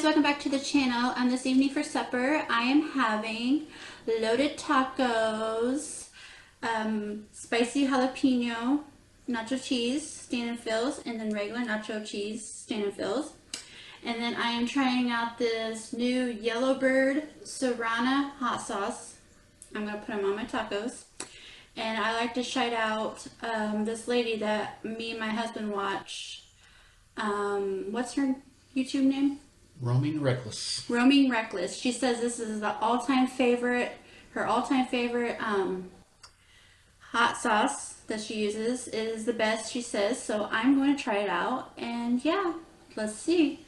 welcome back to the channel. This evening for supper I am having loaded tacos, spicy jalapeno nacho cheese stand and fills, and then regular nacho cheese stand and fills. And then I am trying out this new Yellowbird Serrana hot sauce. I'm going to put them on my tacos. And I like to shout out this lady that me and my husband watch. What's her YouTube name? Roaming Reckless. Roaming Reckless. She says this is the all-time favorite, her all-time favorite hot sauce that she uses. It is the best, she says. So I'm going to try it out. And yeah, let's see.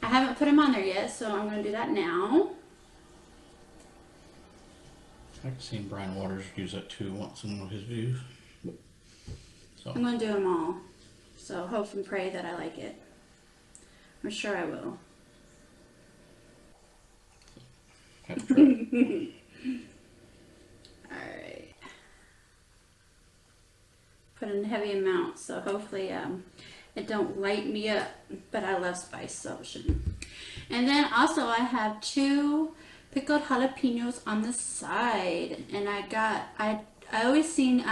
I haven't put them on there yet, so I'm going to do that now. I've seen Brian Waters use that too once in one of his videos. So I'm going to do them all. So hope and pray that I like it. I'm sure I will. have to try it. Alright. Put in a heavy amount, so hopefully it don't light me up. But I love spice, so it shouldn't. And then also I have 2 pickled jalapenos on the side. And I always seen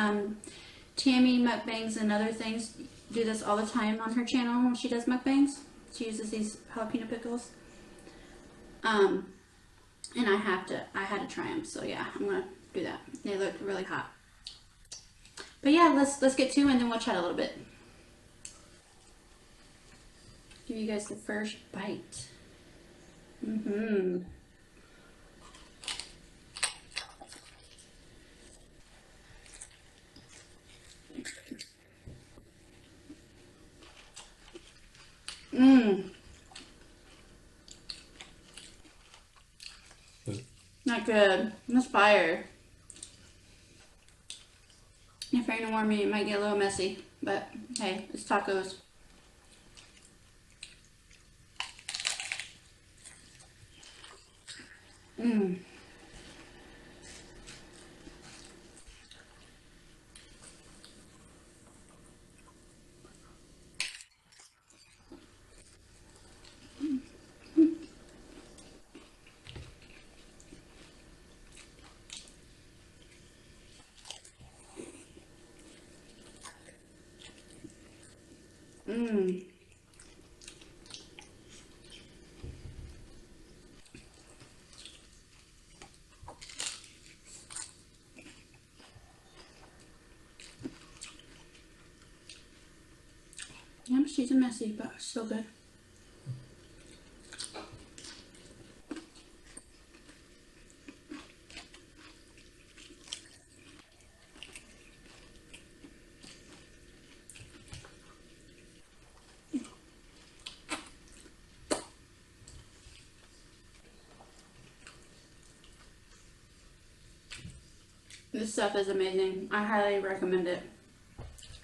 Tammy Mukbangs and other things do this all the time on her channel when she does mukbangs. She uses these jalapeno pickles. And I had to try them. So yeah, I'm gonna do that. They look really hot. But yeah, let's get to it and then we'll chat a little bit. Give you guys the first bite. Mmm. Not good. That's fire. If you're gonna warm me, it might get a little messy, but hey, it's tacos. Mmm. Mmm. Yeah, she's a messy, but still good. This stuff is amazing. I highly recommend it.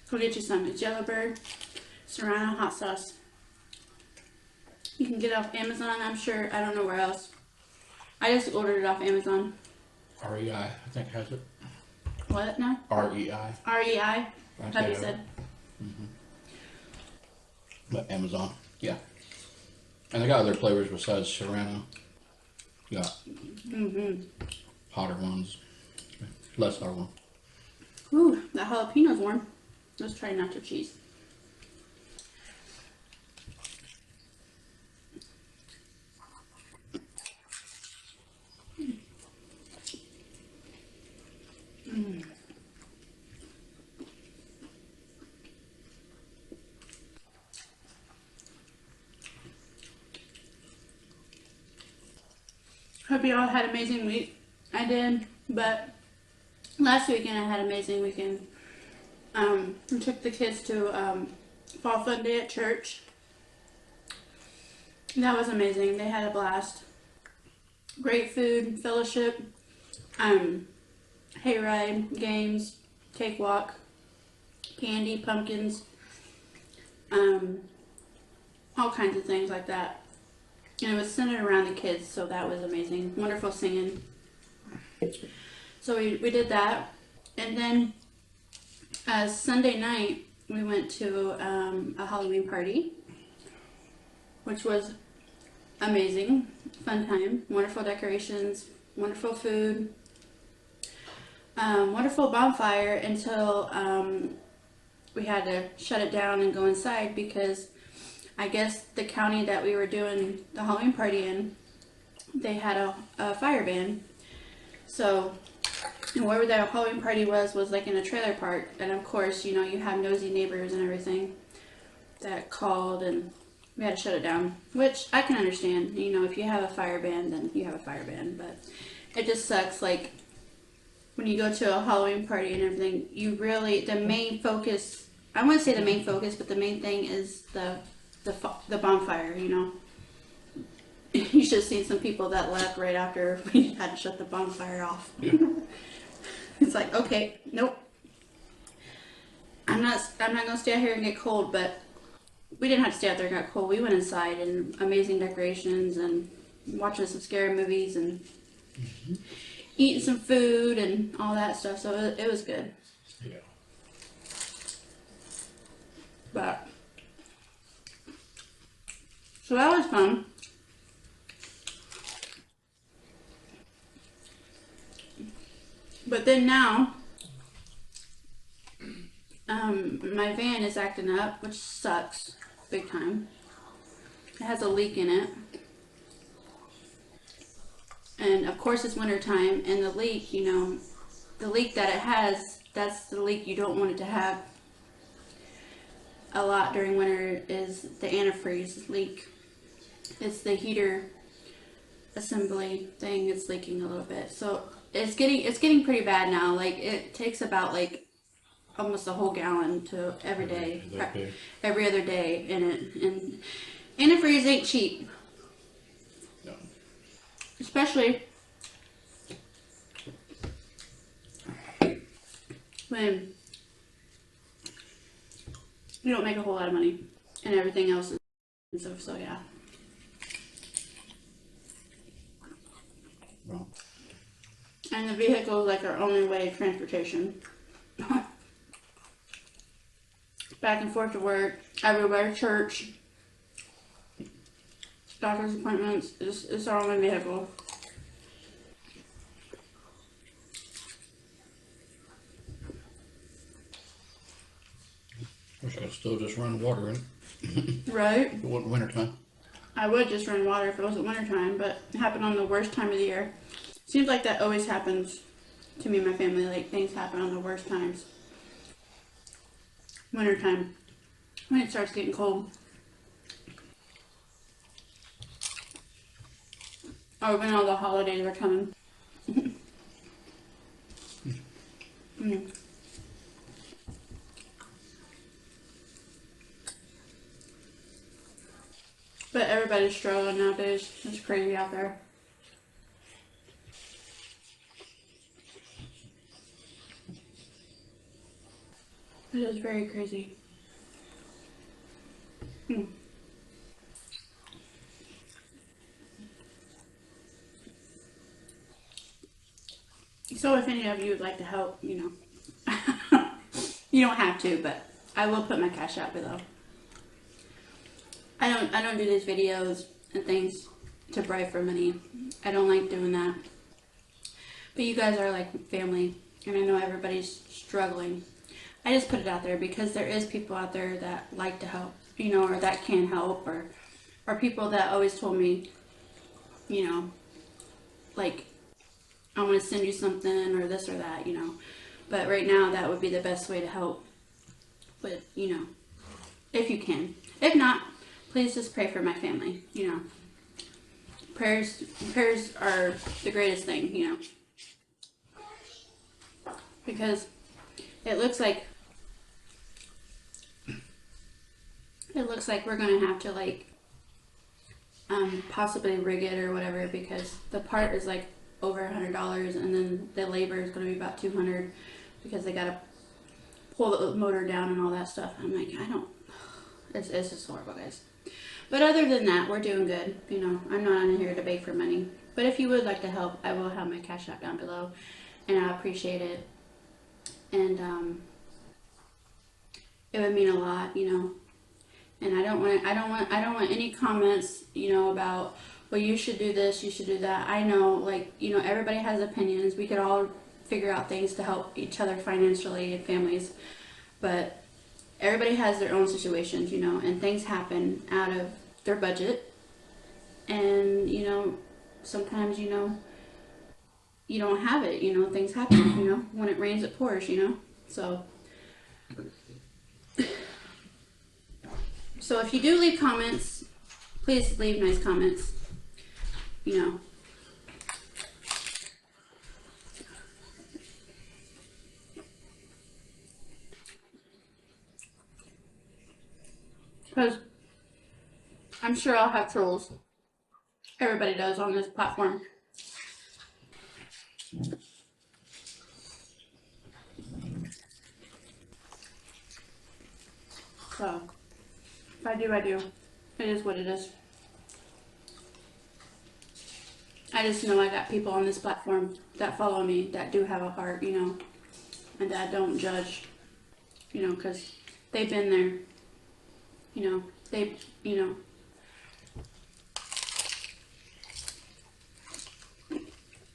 Go get you some. It's Yellowbird Serrana hot sauce. You can get it off Amazon, I'm sure. I don't know where else. I just ordered it off Amazon. REI, I think has it. What now? REI. REI? How you said? But Amazon, yeah. And they got other flavors besides Serrano. You got hotter ones, less hot ones. Ooh, that jalapeno's warm. Let's try nacho cheese. Hope you all had an amazing week. I did, but last weekend I had an amazing weekend. We took the kids to Fall Fun Day at church. That was amazing. They had a blast. Great food, fellowship, hayride, games, cakewalk, candy, pumpkins, all kinds of things like that. And it was centered around the kids, so that was amazing. Wonderful singing. So we did that. And then Sunday night, we went to a Halloween party, which was amazing, fun time, wonderful decorations, wonderful food, wonderful bonfire until we had to shut it down and go inside because I guess the county that we were doing the Halloween party in, they had a fire ban. So, and wherever that Halloween party was like in a trailer park. And of course, you know, you have nosy neighbors and everything that called and we had to shut it down, which I can understand. You know, if you have a fire ban, then you have a fire ban. But it just sucks, like, when you go to a Halloween party and everything, you really, the main focus, I wouldn't say the main focus, but the main thing is the bonfire, you know. You should have seen some people that left right after we had to shut the bonfire off. Yeah. It's like, okay, nope. I'm not gonna stay out here and get cold, but we didn't have to stay out there and get cold. We went inside and amazing decorations and watching some scary movies and eating some food and all that stuff. So it was good. Yeah. But so that was fun. But then now, my van is acting up, which sucks big time. It has a leak in it. And of course it's winter time, and the leak, you know, the leak that it has, that's the leak you don't want it to have a lot during winter, is the antifreeze leak. It's the heater assembly thing that's leaking a little bit. So it's getting pretty bad now. Like, it takes about like almost a whole gallon to every day, every other day in it. And antifreeze ain't cheap. No. Especially when you don't make a whole lot of money and everything else is expensive, so yeah. Well. And the vehicle is like our only way of transportation. Back and forth to work, everywhere, church, doctor's appointments, it's our only vehicle. Wish I could still just run water in. Right? It wasn't winter time. I would just run water if it wasn't wintertime, but it happened on the worst time of the year. Seems like that always happens to me and my family, like things happen on the worst times. Wintertime, when it starts getting cold. Or when all the holidays are coming. Mm. But everybody's struggling nowadays. It's crazy out there. It is very crazy. Mm. So if any of you would like to help, you know, you don't have to, but I will put my cash out below. I don't do these videos and things to bribe for money. I don't like doing that. But you guys are like family, and I know everybody's struggling. I just put it out there because there is people out there that like to help, you know, or that can help, or people that always told me, you know, like, I want to send you something or this or that, you know. But right now, that would be the best way to help with, you know, if you can. If not, please just pray for my family, you know. Prayers are the greatest thing, you know. Because it looks like we're gonna have to like possibly rig it or whatever, because the part is like over $100, and then the labor is gonna be about $200 because they gotta pull the motor down and all that stuff. I'm like, it's just horrible, guys. But other than that, we're doing good. You know, I'm not on here to beg for money. But if you would like to help, I will have my cash app down below, and I appreciate it. And it would mean a lot, you know. And I don't want any comments, you know, about, well, you should do this, you should do that. I know, like, you know, everybody has opinions. We could all figure out things to help each other financially and families, but everybody has their own situations, you know, and things happen out of their budget. And, you know, sometimes, you know, you don't have it, you know, things happen, you know, when it rains, it pours, you know, so. So if you do leave comments, please leave nice comments, you know. Because I'm sure I'll have trolls. Everybody does on this platform. So, if I do, I do. It is what it is. I just know I got people on this platform that follow me that do have a heart, you know, and that don't judge, you know, because they've been there, you know, you know.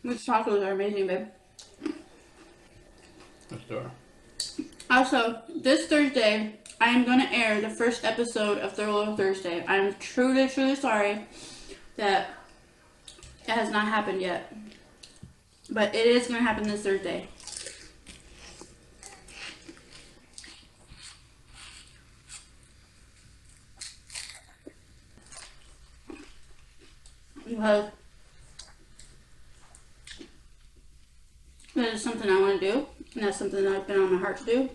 These tacos are amazing, babe. Yes, they are. Also, this Thursday, I am going to air the first episode of Thorough Thursday. I am truly, truly sorry that it has not happened yet. But it is going to happen this Thursday. Because that is something I want to do. And that's something that I've been on my heart to do.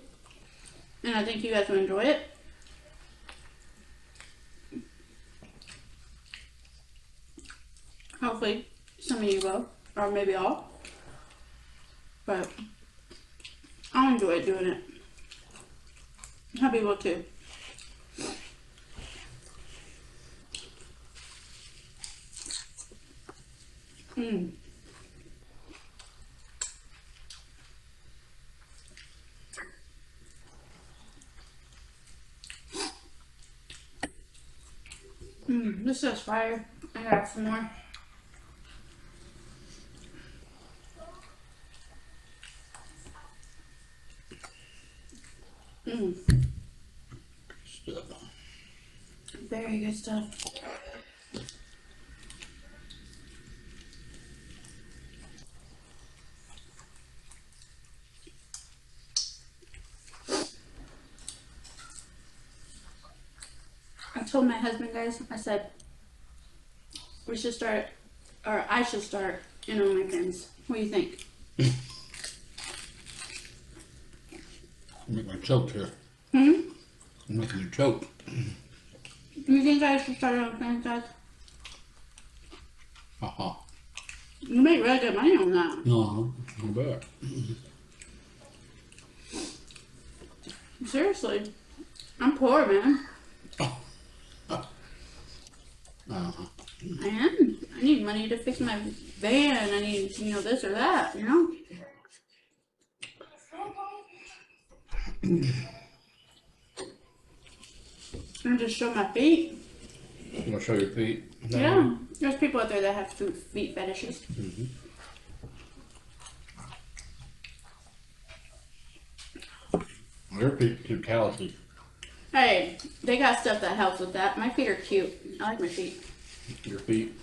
And I think you guys will enjoy it. Hopefully, some of you will. Or maybe all. But I'll enjoy doing it. Hubby will too. Mmm. This is fire. I got some more. Stuff. Very good stuff. I told my husband, guys, I said, we should start, or I should start in on weekends. What do you think? I'm making a choke here. Hmm? I'm making a choke. Do you think I should start on weekends, guys? Haha. You make really good money on that. No, I bet. Seriously. I'm poor, man. I am. I need money to fix my van. I need, you know, this or that, you know? And just show my feet. You want to show your feet? Yeah. There's people out there that have feet fetishes. Mm-hmm. Your feet too callousy. Hey, they got stuff that helps with that. My feet are cute. I like my feet. Your feet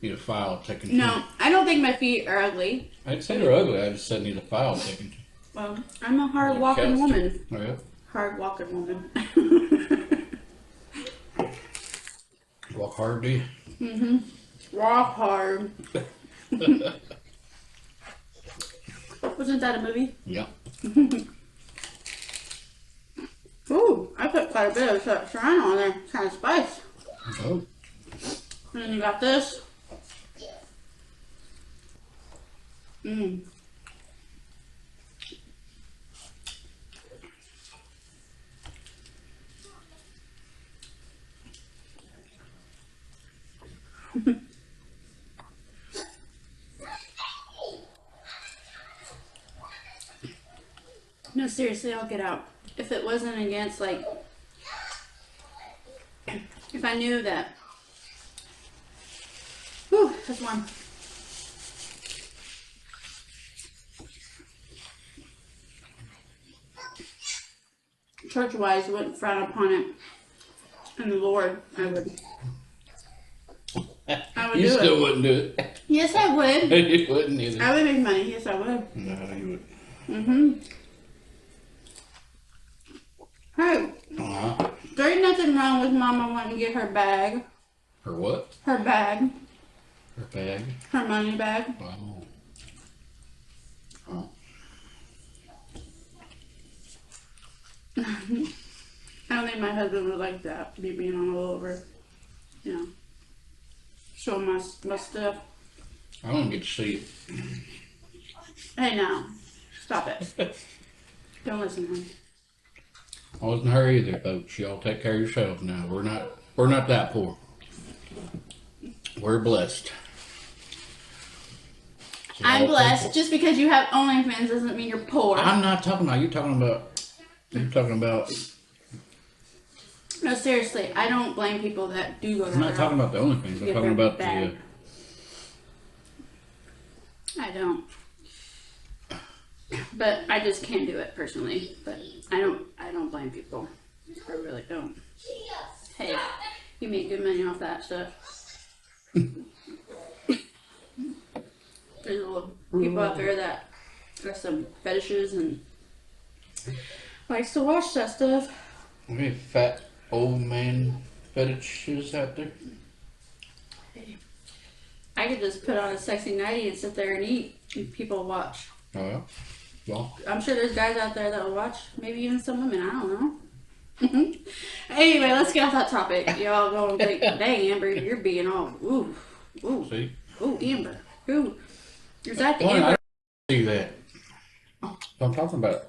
need a file taken. No, I don't think my feet are ugly. I didn't say they're ugly. I just said need a file taken. Well, I'm a hard walking woman. Oh, yeah? Hard walking woman. Walk hard, do you? Mm-hmm. Walk hard. Wasn't that a movie? Yeah. Ooh, I put quite a bit of serrano on there. Kind of spice. Oh. And then you got this. Mmm. No, seriously, I'll get out. If it wasn't against, like, If I knew that. Whew, that's warm. Church-wise, wouldn't frown upon it. And the Lord, I would You do still it. wouldn't do it. Yes, I would. You wouldn't either. I would make money. Yes, I would. No, you would. Mm-hmm. Hey, there ain't nothing wrong with Mama wanting to get her bag. Her what? Her bag. Her bag? Her money bag. Wow. Oh. I don't think my husband would like that, me being all over, you know, showing my stuff. I don't get to see it. Hey now, stop it. Don't listen to him. I wasn't her either, folks. Y'all take care of yourselves now. We're not that poor. We're blessed. So I'm y'all blessed. take- Just because you have OnlyFans doesn't mean you're poor. I'm not talking about. You're talking about. No, seriously, I don't blame people that do go that I'm not route. talking about the only things. I'm Get talking their about bag. I don't. But I just can't do it personally. But I don't blame people. I really don't. Hey, you make good money off that stuff. There's little people out there that have some fetishes and likes to watch that stuff. Any fat old man fetishes out there? I could just put on a sexy nightie and sit there and eat, and people watch. Oh yeah. Well, I'm sure there's guys out there that will watch. Maybe even some women. I don't know. Anyway, let's get off that topic. Y'all gonna think, dang, Amber, you're being all ooh, see. ooh, Amber, ooh. Is that the Well, Amber? I see that. I'm talking about.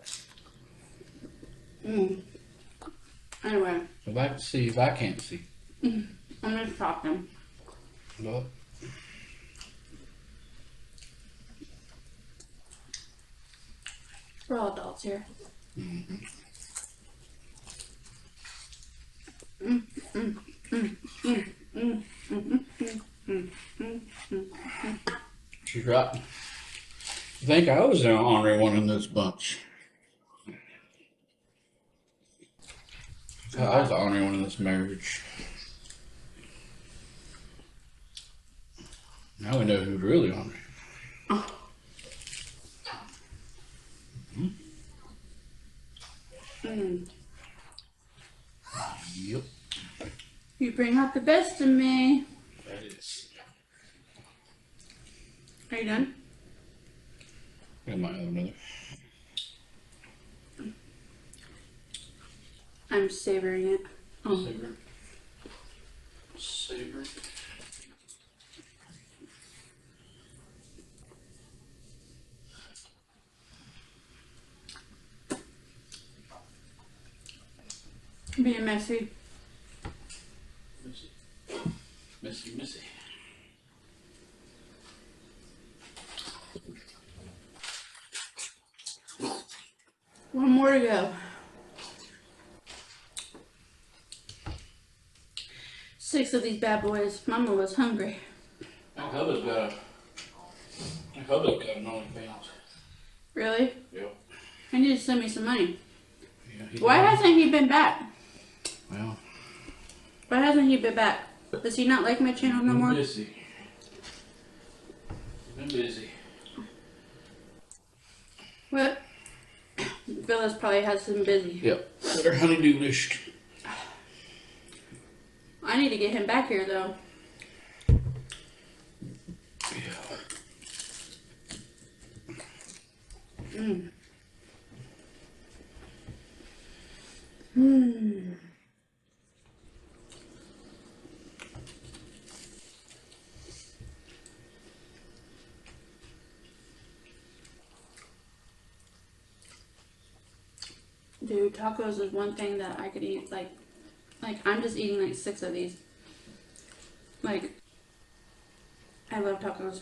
Anyway, If I can see, if I can't see. I'm just talking. Look. We're all adults here. She's right. I think I was the honorary one in this bunch. I was the honorary one in this marriage. Now we know who's really honorary. Yep. You bring out the best in me. That is. Are you done? Got my other another. I'm savoring it. Oh. Savor. Savor. Being messy. Messy. One more to go. 6 of these bad boys. Mama was hungry. My hubby's got an OnlyFans. Really? Yep. I need to send me some money. Yeah, Why hasn't he been back? Well, Why hasn't he been back? Does he not like my channel no more? busy. Been busy. What? Phyllis probably has him busy. Yep. Better honeydew list. I need to get him back here though. Yeah. Dude, tacos is one thing that I could eat like I'm just eating like 6 of these. Like, I love tacos.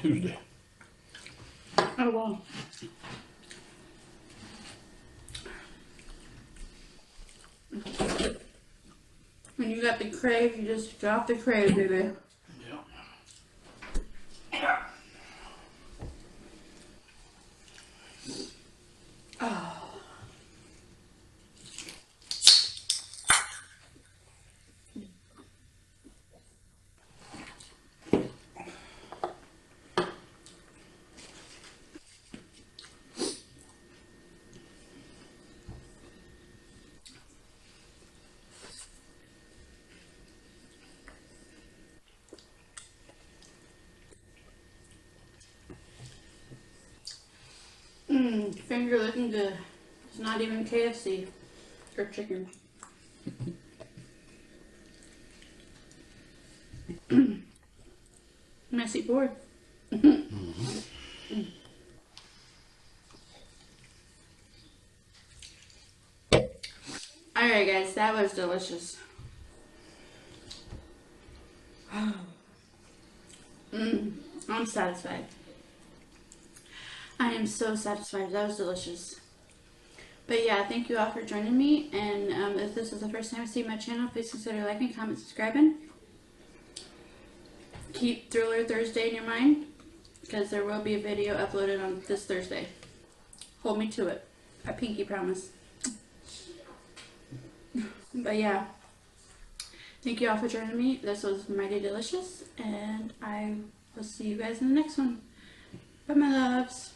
Tuesday. Oh, wow. When you got the crave, you just drop the crave, baby. Yeah. Oh. Finger looking good. It's not even KFC or chicken. Messy board. Alright guys, that was delicious. I'm satisfied. I am so satisfied. That was delicious. But yeah, thank you all for joining me. And if this is the first time you see my channel, please consider liking, comment, subscribing. Keep Thriller Thursday in your mind, because there will be a video uploaded on this Thursday. Hold me to it. I pinky promise. But yeah, thank you all for joining me. This was mighty delicious, and I will see you guys in the next one. Bye, my loves.